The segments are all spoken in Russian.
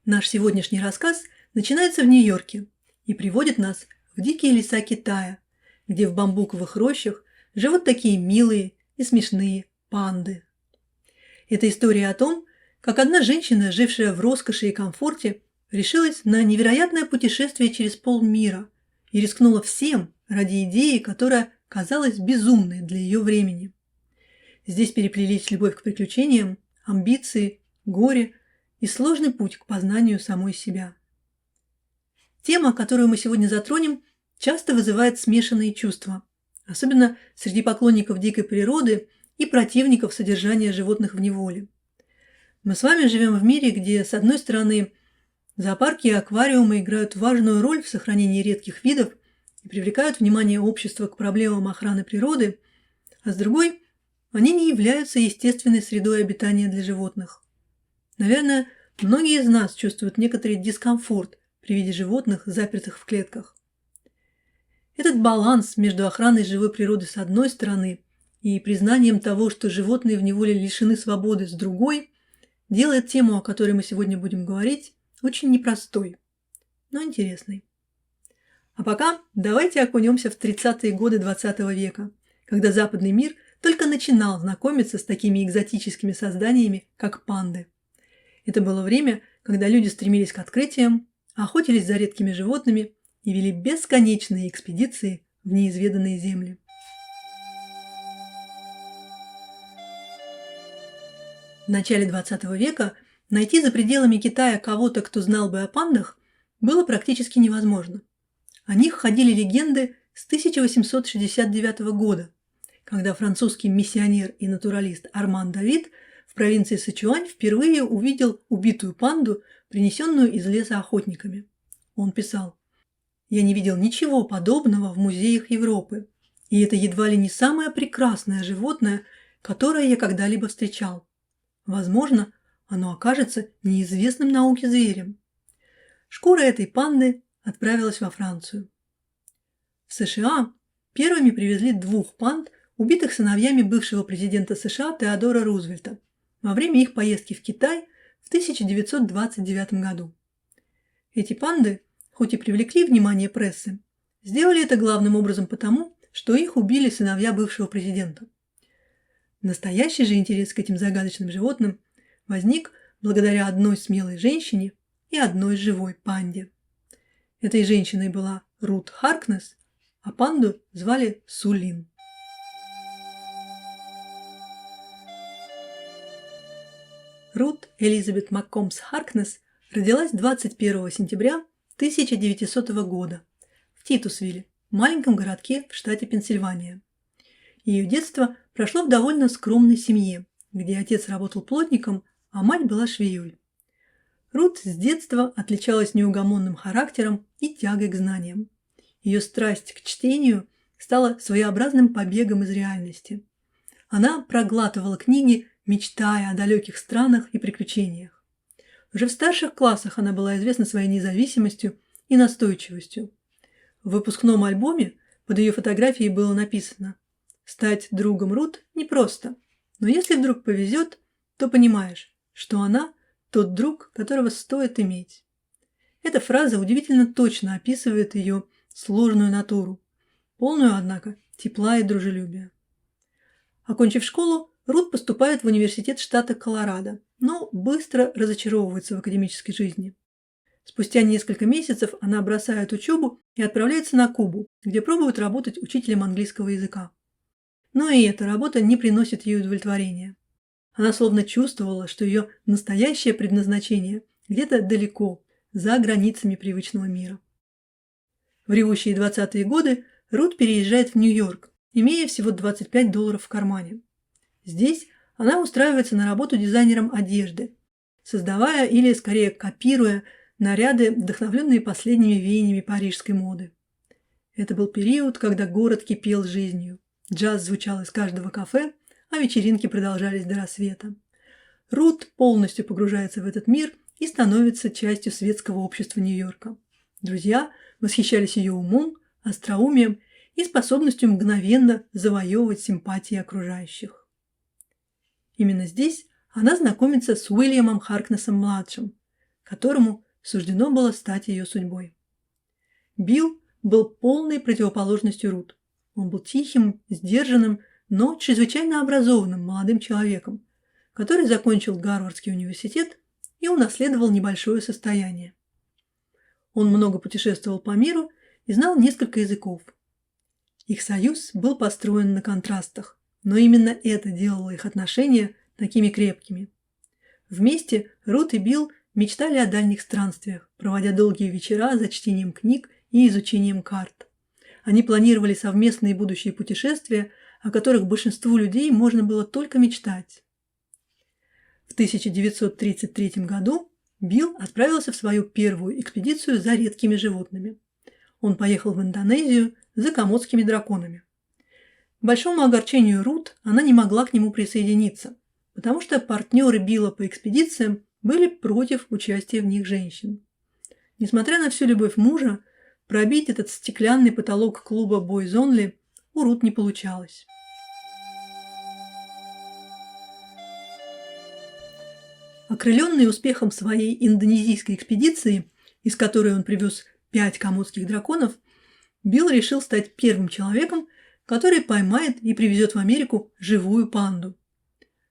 Наш сегодняшний рассказ начинается в Нью-Йорке и приводит нас в дикие леса Китая, где в бамбуковых рощах живут такие милые и смешные панды. Это история о том, как одна женщина, жившая в роскоши и комфорте, решилась на невероятное путешествие через полмира и рискнула всем ради идеи, которая казалась безумной для ее времени. Здесь переплелись любовь к приключениям, амбиции, горе и сложный путь к познанию самой себя. Тема, которую мы сегодня затронем, часто вызывает смешанные чувства, особенно среди поклонников дикой природы и противников содержания животных в неволе. Мы с вами живем в мире, где, с одной стороны, зоопарки и аквариумы играют важную роль в сохранении редких видов и привлекают внимание общества к проблемам охраны природы, а с другой, они не являются естественной средой обитания для животных. Наверное, многие из нас чувствуют некоторый дискомфорт при виде животных, запертых в клетках. Этот баланс между охраной живой природы с одной стороны и признанием того, что животные в неволе лишены свободы с другой, делает тему, о которой мы сегодня будем говорить, очень непростой, но интересной. А пока давайте окунемся в 30-е годы 20 века, когда западный мир только начинал знакомиться с такими экзотическими созданиями, как панды. Это было время, когда люди стремились к открытиям, охотились за редкими животными и вели бесконечные экспедиции в неизведанные земли. В начале 20 века найти за пределами Китая кого-то, кто знал бы о пандах, было практически невозможно. О них ходили легенды с 1869 года, когда французский миссионер и натуралист Арман Давид в провинции Сычуань впервые увидел убитую панду, принесенную из леса охотниками. Он писал: «Я не видел ничего подобного в музеях Европы, и это едва ли не самое прекрасное животное, которое я когда-либо встречал. Возможно, оно окажется неизвестным науке зверем». Шкура этой панды отправилась во Францию. В США первыми привезли 2 панд, убитых сыновьями бывшего президента США Теодора Рузвельта во время их поездки в Китай в 1929 году. Эти панды, хоть и привлекли внимание прессы, сделали это главным образом потому, что их убили сыновья бывшего президента. Настоящий же интерес к этим загадочным животным возник благодаря одной смелой женщине и одной живой панде. Этой женщиной была Рут Харкнесс, а панду звали Сулин. Рут Элизабет Маккомбс Харкнесс родилась 21 сентября 1900 года в Титусвилле, маленьком городке в штате Пенсильвания. Ее детство прошло в довольно скромной семье, где отец работал плотником, а мать была швеей. Рут с детства отличалась неугомонным характером и тягой к знаниям. Ее страсть к чтению стала своеобразным побегом из реальности. Она проглатывала книги, мечтая о далеких странах и приключениях. Уже в старших классах она была известна своей независимостью и настойчивостью. В выпускном альбоме под ее фотографией было написано: «Стать другом Рут непросто, но если вдруг повезет, то понимаешь, что она тот друг, которого стоит иметь». Эта фраза удивительно точно описывает ее сложную натуру, полную, однако, тепла и дружелюбия. Окончив школу, Рут поступает в университет штата Колорадо, но быстро разочаровывается в академической жизни. Спустя несколько месяцев она бросает учебу и отправляется на Кубу, где пробует работать учителем английского языка. Но и эта работа не приносит ей удовлетворения. Она словно чувствовала, что ее настоящее предназначение где-то далеко, за границами привычного мира. В ревущие 20-е годы Рут переезжает в Нью-Йорк, имея всего $25 в кармане. Здесь она устраивается на работу дизайнером одежды, создавая или, скорее, копируя наряды, вдохновленные последними веяниями парижской моды. Это был период, когда город кипел жизнью. Джаз звучал из каждого кафе, а вечеринки продолжались до рассвета. Рут полностью погружается в этот мир и становится частью светского общества Нью-Йорка. Друзья восхищались ее умом, остроумием и способностью мгновенно завоевывать симпатии окружающих. Именно здесь она знакомится с Уильямом Харкнессом-младшим, которому суждено было стать ее судьбой. Билл был полной противоположностью Рут. Он был тихим, сдержанным, но чрезвычайно образованным молодым человеком, который закончил Гарвардский университет и унаследовал небольшое состояние. Он много путешествовал по миру и знал несколько языков. Их союз был построен на контрастах, но именно это делало их отношения такими крепкими. Вместе Рут и Билл мечтали о дальних странствиях, проводя долгие вечера за чтением книг и изучением карт. Они планировали совместные будущие путешествия, о которых большинству людей можно было только мечтать. В 1933 году Билл отправился в свою первую экспедицию за редкими животными. Он поехал в Индонезию за комодскими драконами. К большому огорчению Рут она не могла к нему присоединиться, потому что партнеры Билла по экспедициям были против участия в них женщин. Несмотря на всю любовь мужа, пробить этот стеклянный потолок клуба Boys Only у Рут не получалось. Окрыленный успехом своей индонезийской экспедиции, из которой он привез 5 комодских драконов, Билл решил стать первым человеком, который поймает и привезет в Америку живую панду.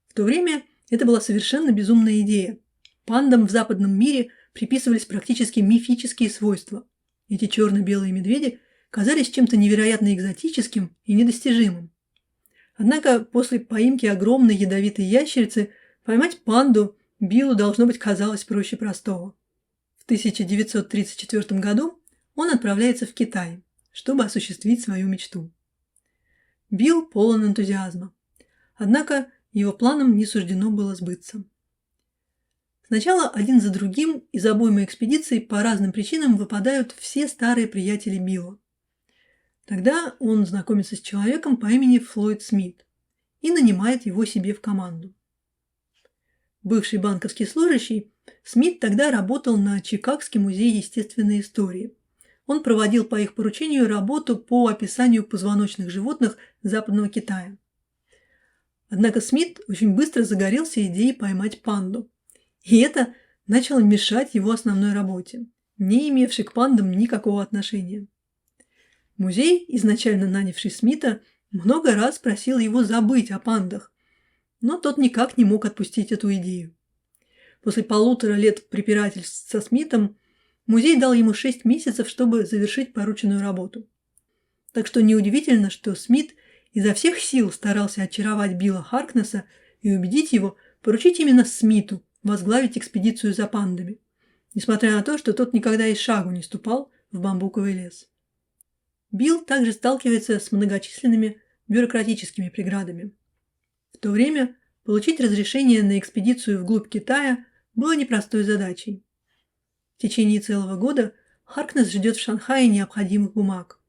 В то время это была совершенно безумная идея. Пандам в западном мире приписывались практически мифические свойства. Эти черно-белые медведи казались чем-то невероятно экзотическим и недостижимым. Однако после поимки огромной ядовитой ящерицы поймать панду Биллу, должно быть, казалось проще простого. В 1934 году он отправляется в Китай, чтобы осуществить свою мечту. Билл полон энтузиазма. Однако его планам не суждено было сбыться. Сначала один за другим из обоймы экспедиций по разным причинам выпадают все старые приятели Билла. Тогда он знакомится с человеком по имени Флойд Смит и нанимает его себе в команду. Бывший банковский служащий, Смит тогда работал на Чикагский музей естественной истории. Он проводил по их поручению работу по описанию позвоночных животных Западного Китая. Однако Смит очень быстро загорелся идеей поймать панду. И это начало мешать его основной работе, не имевшей к пандам никакого отношения. Музей, изначально нанявший Смита, много раз просил его забыть о пандах, но тот никак не мог отпустить эту идею. После 1,5 лет препирательств со Смитом музей дал ему 6 месяцев, чтобы завершить порученную работу. Так что неудивительно, что Смит изо всех сил старался очаровать Билла Харкнесса и убедить его поручить именно Смиту возглавить экспедицию за пандами, несмотря на то, что тот никогда и шагу не ступал в бамбуковый лес. Билл также сталкивается с многочисленными бюрократическими преградами. В то время получить разрешение на экспедицию вглубь Китая было непростой задачей. В течение целого года Харкнесс ждет в Шанхае необходимых бумаг.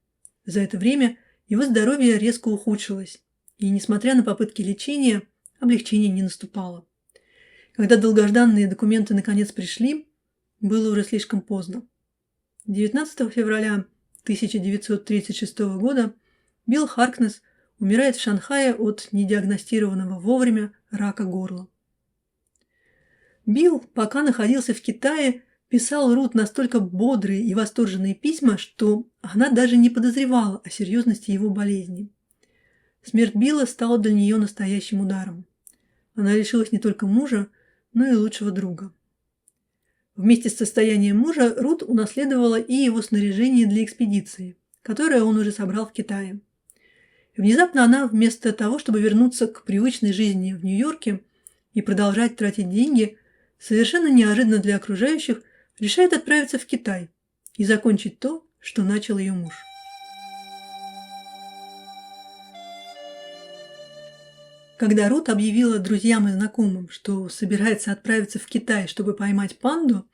За это время его здоровье резко ухудшилось, и, несмотря на попытки лечения, облегчение не наступало. Когда долгожданные документы наконец пришли, было уже слишком поздно. 19 февраля 1936 года Билл Харкнесс умирает в Шанхае от недиагностированного вовремя рака горла. Билл, пока находился в Китае, писал Рут настолько бодрые и восторженные письма, что она даже не подозревала о серьезности его болезни. Смерть Билла стала для нее настоящим ударом. Она лишилась не только мужа, но и лучшего друга. Вместе с состоянием мужа Рут унаследовала и его снаряжение для экспедиции, которое он уже собрал в Китае. И внезапно она, вместо того, чтобы вернуться к привычной жизни в Нью-Йорке и продолжать тратить деньги, совершенно неожиданно для окружающих решает отправиться в Китай и закончить то, что начал ее муж. Когда Рут объявила друзьям и знакомым, что собирается отправиться в Китай, чтобы поймать панду,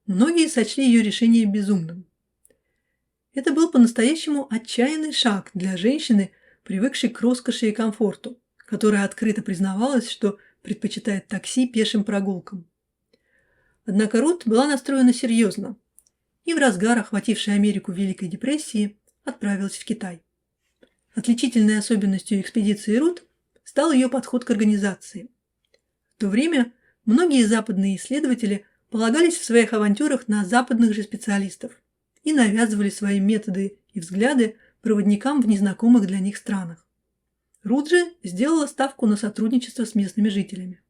многие сочли ее решение безумным. Это был по-настоящему отчаянный шаг для женщины, привыкшей к роскоши и комфорту, которая открыто признавалась, что предпочитает такси пешим прогулкам. Однако Рут была настроена серьезно и в разгар охватившей Америку Великой депрессии отправилась в Китай. Отличительной особенностью экспедиции Рут стал ее подход к организации. В то время многие западные исследователи полагались в своих авантюрах на западных же специалистов и навязывали свои методы и взгляды проводникам в незнакомых для них странах. Рут же сделала ставку на сотрудничество с местными жителями.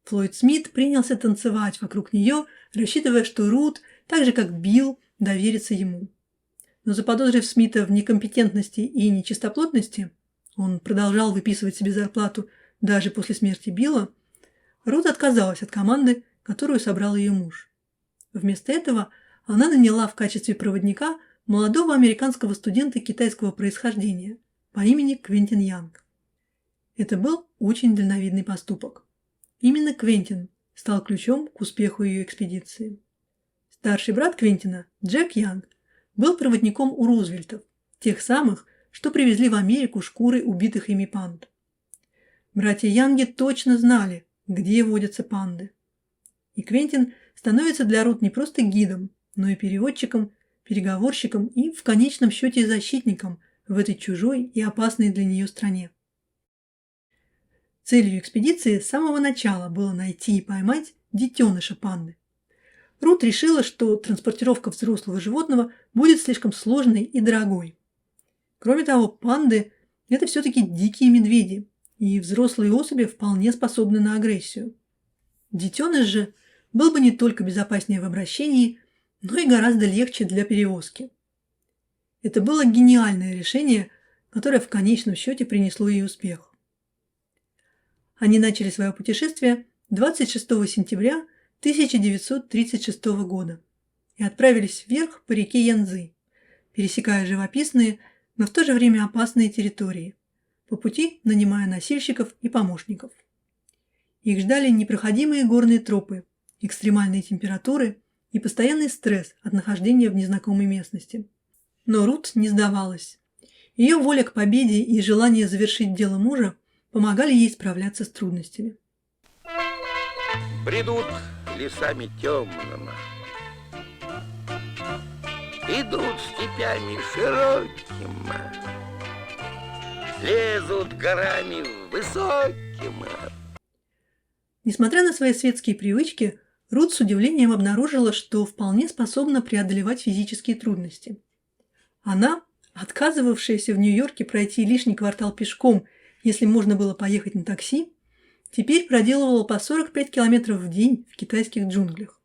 Флойд Смит принялся танцевать вокруг нее, рассчитывая, что Рут, так же как Билл, доверится ему. Но заподозрив Смита в некомпетентности и нечистоплотности, он продолжал выписывать себе зарплату даже после смерти Билла, Рут отказалась от команды, которую собрал ее муж. Вместо этого она наняла в качестве проводника молодого американского студента китайского происхождения по имени Квентин Янг. Это был очень дальновидный поступок. Именно Квентин стал ключом к успеху ее экспедиции. Старший брат Квентина, Джек Янг, был проводником у Рузвельтов, тех самых, что привезли в Америку шкуры убитых ими панд. Братья Янги точно знали, где водятся панды. И Квентин становится для Рут не просто гидом, но и переводчиком, переговорщиком и, в конечном счете, защитником в этой чужой и опасной для нее стране. Целью экспедиции с самого начала было найти и поймать детеныша панды. Рут решила, что транспортировка взрослого животного будет слишком сложной и дорогой. Кроме того, панды – это все-таки дикие медведи, и взрослые особи вполне способны на агрессию. Детеныш же был бы не только безопаснее в обращении, но и гораздо легче для перевозки. Это было гениальное решение, которое в конечном счете принесло ей успех. Они начали свое путешествие 26 сентября 1936 года и отправились вверх по реке Янцзы, пересекая живописные, но в то же время опасные территории, по пути нанимая носильщиков и помощников. Их ждали непроходимые горные тропы, экстремальные температуры и постоянный стресс от нахождения в незнакомой местности. Но Рут не сдавалась. Ее воля к победе и желание завершить дело мужа помогали ей справляться с трудностями. Бредут лесами темными, идут степями широкими, лезут горами высокими. Несмотря на свои светские привычки, Рут с удивлением обнаружила, что вполне способна преодолевать физические трудности. Она, отказывавшаяся в Нью-Йорке пройти лишний квартал пешком, если можно было поехать на такси, теперь проделывала по 45 километров в день в китайских джунглях.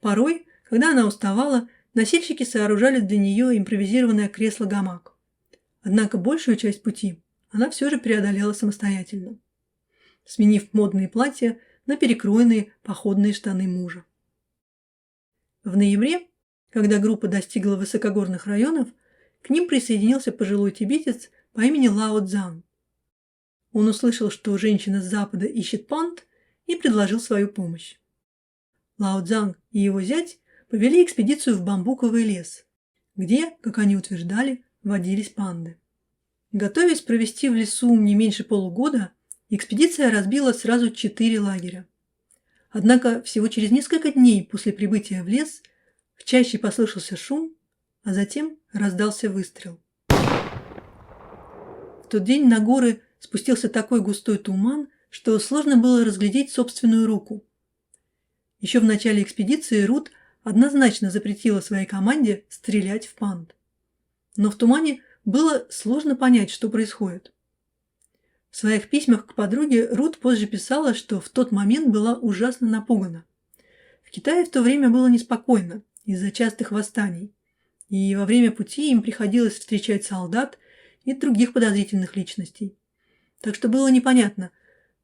Порой, когда она уставала, носильщики сооружали для нее импровизированное кресло-гамак. Однако большую часть пути она все же преодолела самостоятельно, сменив модные платья на перекроенные походные штаны мужа. В ноябре, когда группа достигла высокогорных районов, к ним присоединился пожилой тибетец по имени Лао Цзан. Он услышал, что женщина с запада ищет панд, и предложил свою помощь. Лао Цзан и его зять повели экспедицию в бамбуковый лес, где, как они утверждали, водились панды. Готовясь провести в лесу не меньше полугода, экспедиция разбила сразу 4 лагеря. Однако всего через несколько дней после прибытия в лес в чаще послышался шум, а затем раздался выстрел. В тот день на горы спустился такой густой туман, что сложно было разглядеть собственную руку. Еще в начале экспедиции Рут однозначно запретила своей команде стрелять в панд. Но в тумане было сложно понять, что происходит. В своих письмах к подруге Рут позже писала, что в тот момент была ужасно напугана. В Китае в то время было неспокойно из-за частых восстаний, и во время пути им приходилось встречать солдат и других подозрительных личностей. Так что было непонятно,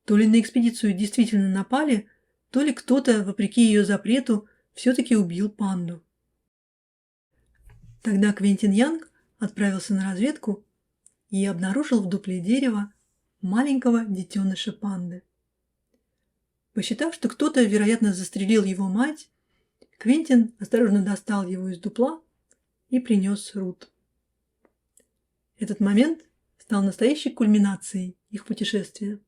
то ли на экспедицию действительно напали, то ли кто-то, вопреки ее запрету, все-таки убил панду. Тогда Квентин Янг отправился на разведку и обнаружил в дупле дерева маленького детеныша панды. Посчитав, что кто-то, вероятно, застрелил его мать, Квентин осторожно достал его из дупла и принес Рут. Этот момент стал настоящей кульминацией их путешествия.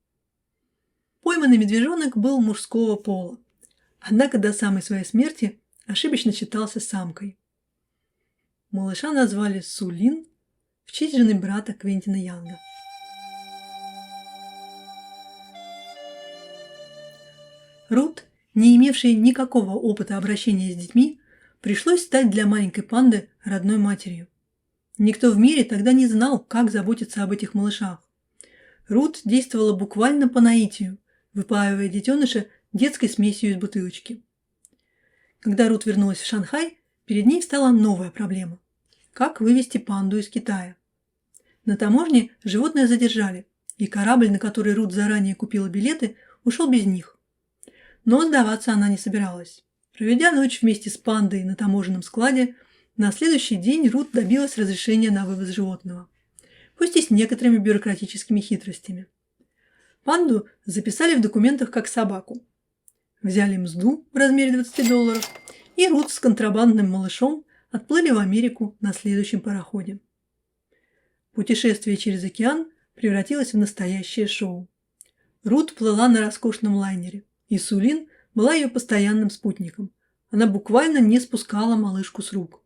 Пойманный медвежонок был мужского пола, однако до самой своей смерти ошибочно считался самкой. Малыша назвали Сулин в честь жены брата Квентина Янга. Рут не имевшей никакого опыта обращения с детьми, пришлось стать для маленькой панды родной матерью. Никто в мире тогда не знал, как заботиться об этих малышах. Рут действовала буквально по наитию, выпаивая детеныша детской смесью из бутылочки. Когда Рут вернулась в Шанхай, перед ней встала новая проблема – как вывести панду из Китая. На таможне животное задержали, и корабль, на который Рут заранее купила билеты, ушел без них. Но сдаваться она не собиралась. Проведя ночь вместе с пандой на таможенном складе, на следующий день Рут добилась разрешения на вывоз животного, пусть и с некоторыми бюрократическими хитростями. Панду записали в документах как собаку. Взяли мзду в размере $20, и Рут с контрабандным малышом отплыли в Америку на следующем пароходе. Путешествие через океан превратилось в настоящее шоу. Рут плыла на роскошном лайнере, и Сулин была ее постоянным спутником. Она буквально не спускала малышку с рук.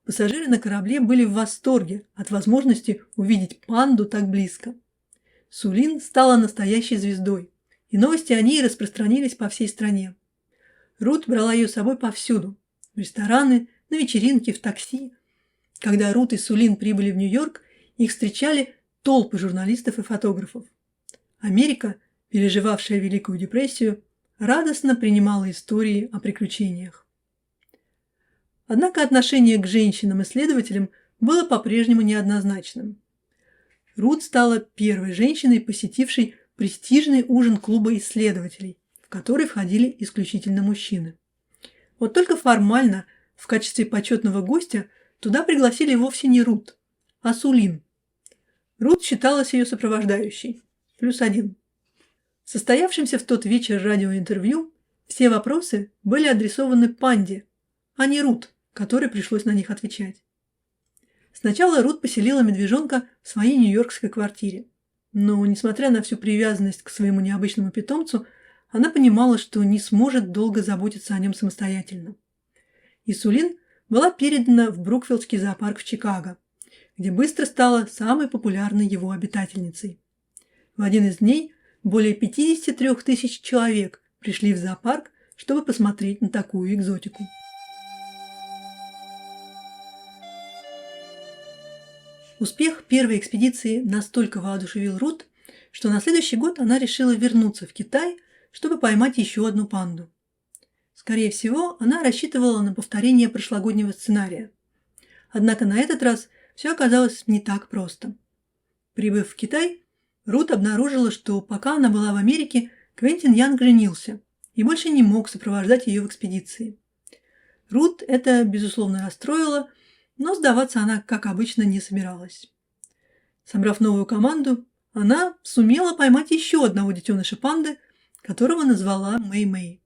Пассажиры на корабле были в восторге от возможности увидеть панду так близко. Сулин стала настоящей звездой, и новости о ней распространились по всей стране. Рут брала ее с собой повсюду – в рестораны, на вечеринки, в такси. Когда Рут и Сулин прибыли в Нью-Йорк, их встречали толпы журналистов и фотографов. Америка, переживавшая Великую депрессию, радостно принимала истории о приключениях. Однако отношение к женщинам-исследователям было по-прежнему неоднозначным. Рут стала первой женщиной, посетившей престижный ужин клуба исследователей, в который входили исключительно мужчины. Вот только формально в качестве почетного гостя туда пригласили вовсе не Рут, а Сулин. Рут считалась ее сопровождающей, +1. В состоявшемся в тот вечер радиоинтервью все вопросы были адресованы панде, а не Рут, которой пришлось на них отвечать. Сначала Рут поселила медвежонка в своей нью-йоркской квартире. Но, несмотря на всю привязанность к своему необычному питомцу, она понимала, что не сможет долго заботиться о нем самостоятельно. И Сулин была передана в Брукфилдский зоопарк в Чикаго, где быстро стала самой популярной его обитательницей. В один из дней более 53 000 человек пришли в зоопарк, чтобы посмотреть на такую экзотику. Успех первой экспедиции настолько воодушевил Рут, что на следующий год она решила вернуться в Китай, чтобы поймать еще одну панду. Скорее всего, она рассчитывала на повторение прошлогоднего сценария. Однако на этот раз все оказалось не так просто. Прибыв в Китай, Рут обнаружила, что пока она была в Америке, Квентин Янг женился и больше не мог сопровождать ее в экспедиции. Рут это, безусловно, расстроило, но сдаваться она, как обычно, не собиралась. Собрав новую команду, она сумела поймать еще одного детеныша панды, которого назвала Мэй-Мэй.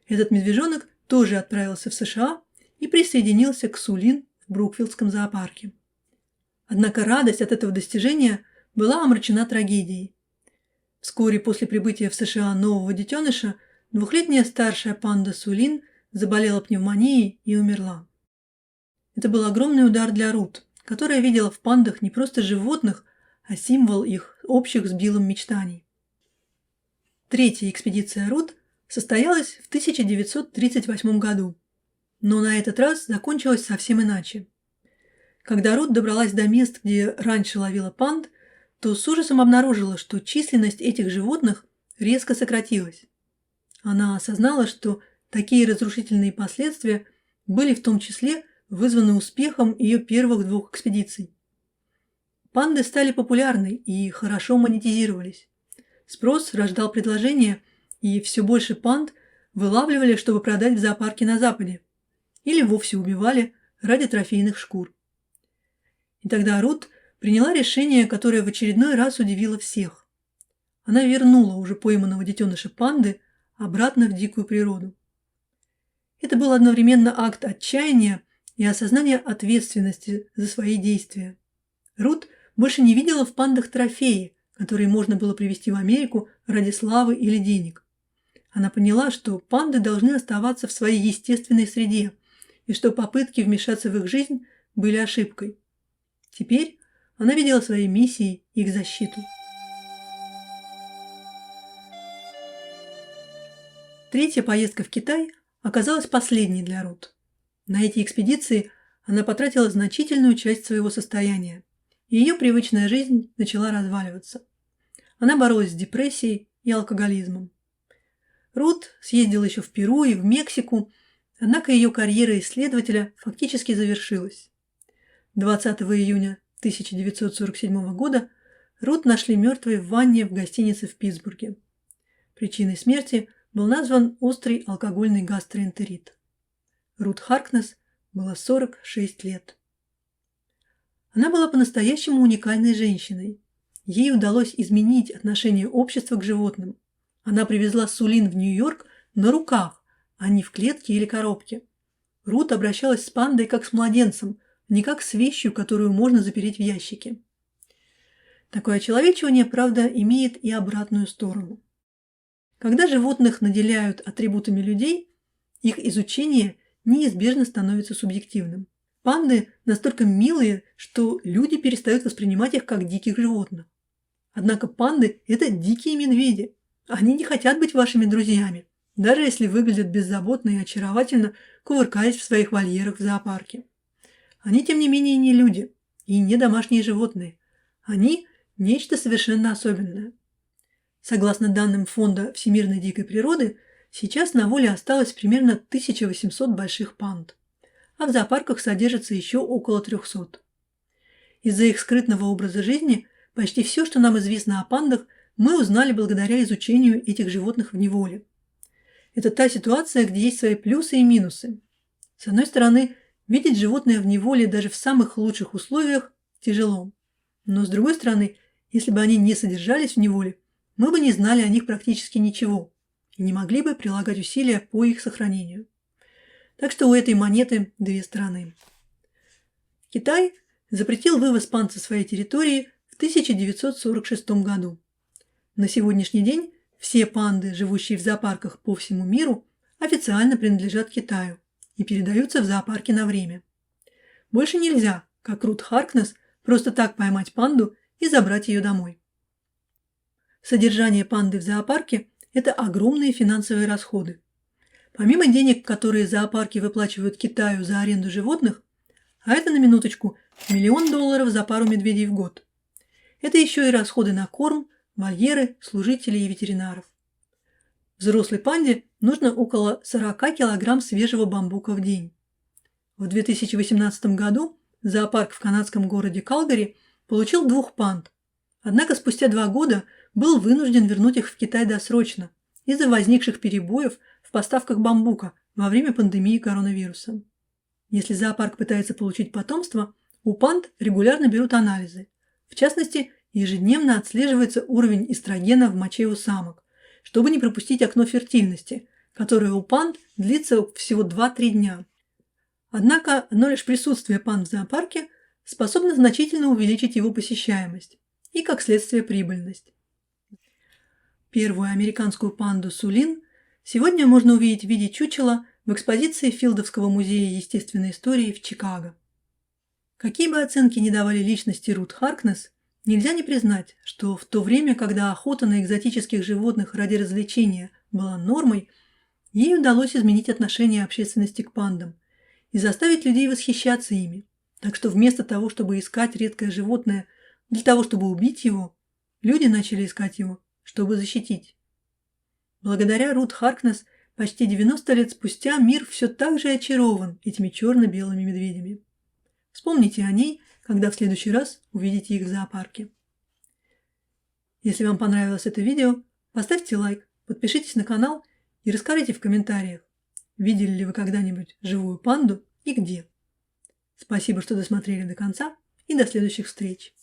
Этот медвежонок тоже отправился в США и присоединился к Сулин в Брукфилдском зоопарке. Однако радость от этого достижения была омрачена трагедией. Вскоре после прибытия в США нового детеныша 2-летняя старшая панда Сулин заболела пневмонией и умерла. Это был огромный удар для Рут, которая видела в пандах не просто животных, а символ их общих с Биллом мечтаний. Третья экспедиция Рут состоялась в 1938 году, но на этот раз закончилась совсем иначе. Когда Рут добралась до мест, где раньше ловила панд, то с ужасом обнаружила, что численность этих животных резко сократилась. Она осознала, что такие разрушительные последствия были в том числе вызваны успехом ее первых 2 экспедиций. Панды стали популярны и хорошо монетизировались. Спрос рождал предложение, и все больше панд вылавливали, чтобы продать в зоопарке на Западе, или вовсе убивали ради трофейных шкур. И тогда Рут приняла решение, которое в очередной раз удивило всех. Она вернула уже пойманного детеныша панды обратно в дикую природу. Это был одновременно акт отчаяния и осознание ответственности за свои действия. Рут больше не видела в пандах трофеи, которые можно было привезти в Америку ради славы или денег. Она поняла, что панды должны оставаться в своей естественной среде, и что попытки вмешаться в их жизнь были ошибкой. Теперь она видела своей миссией их защиту. Третья поездка в Китай оказалась последней для Рут. На эти экспедиции она потратила значительную часть своего состояния, и ее привычная жизнь начала разваливаться. Она боролась с депрессией и алкоголизмом. Рут съездила еще в Перу и в Мексику, однако ее карьера исследователя фактически завершилась. 20 июня 1947 года Рут нашли мертвой в ванне в гостинице в Питтсбурге. Причиной смерти был назван острый алкогольный гастроэнтерит. Рут Харкнесс было 46 лет. Она была по-настоящему уникальной женщиной. Ей удалось изменить отношение общества к животным. Она привезла Сулин в Нью-Йорк на руках, а не в клетке или коробке. Рут обращалась с пандой как с младенцем, не как с вещью, которую можно запереть в ящике. Такое очеловечивание, правда, имеет и обратную сторону. Когда животных наделяют атрибутами людей, их изучение неизбежно становится субъективным. Панды настолько милые, что люди перестают воспринимать их как диких животных. Однако панды – это дикие медведи. Они не хотят быть вашими друзьями, даже если выглядят беззаботно и очаровательно, кувыркаясь в своих вольерах в зоопарке. Они, тем не менее, не люди и не домашние животные. Они – нечто совершенно особенное. Согласно данным Фонда всемирной дикой природы, сейчас на воле осталось примерно 1800 больших панд, а в зоопарках содержится еще около 300. Из-за их скрытного образа жизни почти все, что нам известно о пандах, мы узнали благодаря изучению этих животных в неволе. Это та ситуация, где есть свои плюсы и минусы. С одной стороны, видеть животное в неволе даже в самых лучших условиях тяжело. Но с другой стороны, если бы они не содержались в неволе, мы бы не знали о них практически ничего и не могли бы прилагать усилия по их сохранению. Так что у этой монеты две стороны. Китай запретил вывоз панд со своей территории в 1946 году. На сегодняшний день все панды, живущие в зоопарках по всему миру, официально принадлежат Китаю и передаются в зоопарки на время. Больше нельзя, как Рут Харкнесс, просто так поймать панду и забрать ее домой. Содержание панды в зоопарке – это огромные финансовые расходы. Помимо денег, которые зоопарки выплачивают Китаю за аренду животных, а это на минуточку $1 миллион за пару медведей в год. Это еще и расходы на корм, вольеры, служителей и ветеринаров. Взрослой панде нужно около 40 кг свежего бамбука в день. В 2018 году зоопарк в канадском городе Калгари получил 2 панд, однако спустя 2 года был вынужден вернуть их в Китай досрочно из-за возникших перебоев в поставках бамбука во время пандемии коронавируса. Если зоопарк пытается получить потомство, у панд регулярно берут анализы. В частности, ежедневно отслеживается уровень эстрогена в моче у самок, чтобы не пропустить окно фертильности, которое у панд длится всего 2-3 дня. Однако одно лишь присутствие панд в зоопарке способно значительно увеличить его посещаемость и, как следствие, прибыльность. Первую американскую панду Сулин сегодня можно увидеть в виде чучела в экспозиции Филдовского музея естественной истории в Чикаго. Какие бы оценки ни давали личности Рут Харкнесс, нельзя не признать, что в то время, когда охота на экзотических животных ради развлечения была нормой, ей удалось изменить отношение общественности к пандам и заставить людей восхищаться ими. Так что вместо того, чтобы искать редкое животное для того, чтобы убить его, люди начали искать его, чтобы защитить. Благодаря Рут Харкнесс почти 90 лет спустя мир все так же очарован этими черно-белыми медведями. Вспомните о ней, когда в следующий раз увидите их в зоопарке. Если вам понравилось это видео, поставьте лайк, подпишитесь на канал и расскажите в комментариях, видели ли вы когда-нибудь живую панду и где. Спасибо, что досмотрели до конца, и до следующих встреч.